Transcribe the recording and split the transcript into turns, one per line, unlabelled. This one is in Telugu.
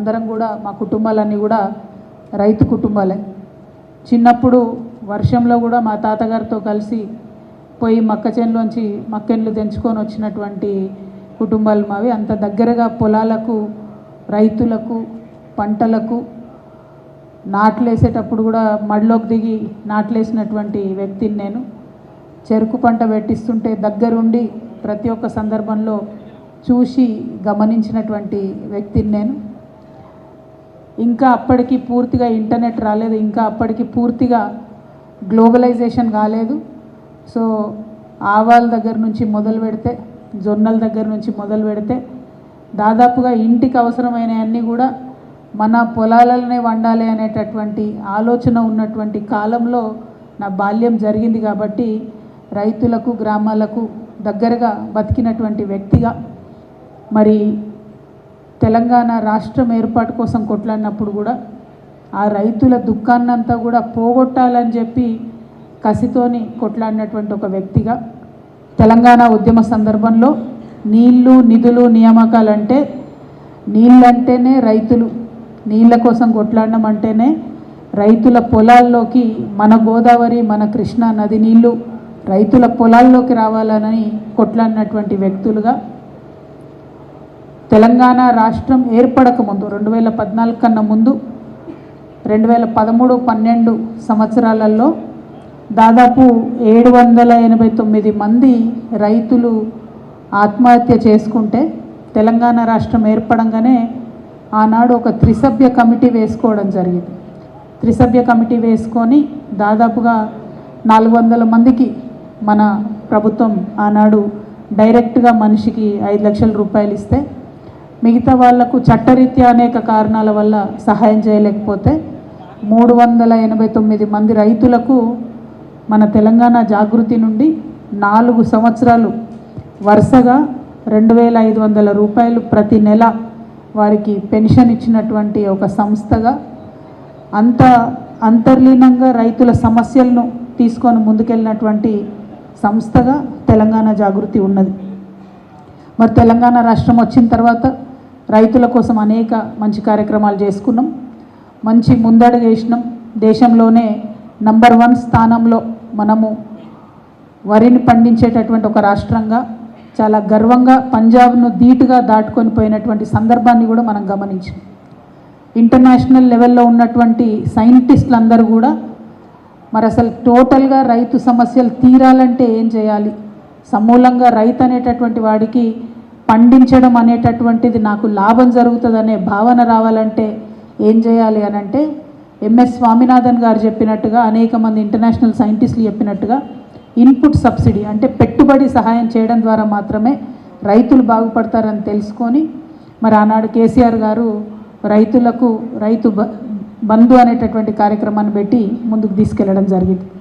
మేమందరం కూడా మా కుటుంబాలన్నీ కూడా రైతు కుటుంబాలే. చిన్నప్పుడు వర్షంలో కూడా మా తాతగారితో కలిసి పోయి మక్కచేనులోంచి మక్కెన్లు తెంచుకొని వచ్చినటువంటి కుటుంబాలు మావి. అంత దగ్గరగా పొలాలకు, రైతులకు, పంటలకు నాట్లేసేటప్పుడు కూడా మడిలోకి దిగి నాట్లేసినటువంటి వ్యక్తిని నేను. చెరుకు పంట పెట్టిస్తుంటే దగ్గరుండి ప్రతి ఒక్క సందర్భంలో చూసి గమనించినటువంటి వ్యక్తిని నేను. ఇంకా అప్పటికి పూర్తిగా ఇంటర్నెట్ రాలేదు, ఇంకా అప్పటికి పూర్తిగా గ్లోబలైజేషన్ కాలేదు. సో ఆవాల దగ్గర నుంచి మొదలు పెడితే, జొన్నల దగ్గర నుంచి మొదలు పెడితే దాదాపుగా ఇంటికి అవసరమైనవన్నీ కూడా మన పొలాలనే వండాలి అనేటటువంటి ఆలోచన ఉన్నటువంటి కాలంలో నా బాల్యం జరిగింది. కాబట్టి రైతులకు, గ్రామాలకు దగ్గరగా బతికినటువంటి వ్యక్తిగా మరి తెలంగాణ రాష్ట్రం ఏర్పాటు కోసం కొట్లాడినప్పుడు కూడా ఆ రైతుల దుఃఖాన్నంతా కూడా పోగొట్టాలని చెప్పి కసితోని కొట్లాడినటువంటి ఒక వ్యక్తిగా, తెలంగాణ ఉద్యమ సందర్భంలో నీళ్లు, నిధులు, నియామకాలంటే నీళ్ళంటేనే రైతులు, నీళ్ళ కోసం కొట్లాడడం అంటేనే రైతుల పొలాల్లోకి మన గోదావరి, మన కృష్ణా నది నీళ్లు రైతుల పొలాల్లోకి రావాలని కొట్లాడినటువంటి వ్యక్తులుగా, తెలంగాణ రాష్ట్రం ఏర్పడక ముందు 2014 కన్నా ముందు 2013-12 సంవత్సరాలలో దాదాపు 789 మంది రైతులు ఆత్మహత్య చేసుకుంటే తెలంగాణ రాష్ట్రం ఏర్పడంగానే ఆనాడు ఒక త్రిసభ్య కమిటీ వేసుకోవడం జరిగింది. త్రిసభ్య కమిటీ వేసుకొని దాదాపుగా 400 మందికి మన ప్రభుత్వం ఆనాడు డైరెక్ట్గా మనిషికి 5 లక్షల రూపాయలు ఇస్తే, మిగతా వాళ్లకు చట్టరీత్యా అనేక కారణాల వల్ల సహాయం చేయలేకపోతే 389 మంది రైతులకు మన తెలంగాణ జాగృతి నుండి 4 సంవత్సరాలు వరుసగా 2500 రూపాయలు ప్రతి నెల వారికి పెన్షన్ ఇచ్చినటువంటి ఒక సంస్థగా, అంత అంతర్లీనంగా రైతుల సమస్యలను తీసుకొని ముందుకెళ్ళినటువంటి సంస్థగా తెలంగాణ జాగృతి ఉన్నది. మరి తెలంగాణ రాష్ట్రం వచ్చిన తర్వాత రైతుల కోసం అనేక మంచి కార్యక్రమాలు చేసుకున్నాం, మంచి ముందడుగు వేసినాం. దేశంలోనే నంబర్ 1 స్థానంలో మనము వరిని పండించేటటువంటి ఒక రాష్ట్రంగా చాలా గర్వంగా పంజాబ్ను ధీటుగా దాటుకొని పోయినటువంటి సందర్భాన్ని కూడా మనం గమనించాం. ఇంటర్నేషనల్ లెవెల్లో ఉన్నటువంటి సైంటిస్టులు అందరూ కూడా మరి అసలు టోటల్గా రైతు సమస్యలు తీరాలంటే ఏం చేయాలి, సమూలంగా రైతు అనేటటువంటి వాడికి పండించడం అనేటటువంటిది నాకు లాభం జరుగుతుందనే భావన రావాలంటే ఏం చేయాలి అని అంటే, ఎంఎస్ స్వామినాథన్ గారు చెప్పినట్టుగా, అనేక మంది ఇంటర్నేషనల్ సైంటిస్టులు చెప్పినట్టుగా ఇన్పుట్ సబ్సిడీ అంటే పెట్టుబడి సహాయం చేయడం ద్వారా మాత్రమే రైతులు బాగుపడతారని తెలుసుకొని మరి ఆనాడు కేసీఆర్ గారు రైతులకు రైతు బంధు అనేటటువంటి కార్యక్రమాన్ని పెట్టి ముందుకు తీసుకెళ్లడం జరిగింది.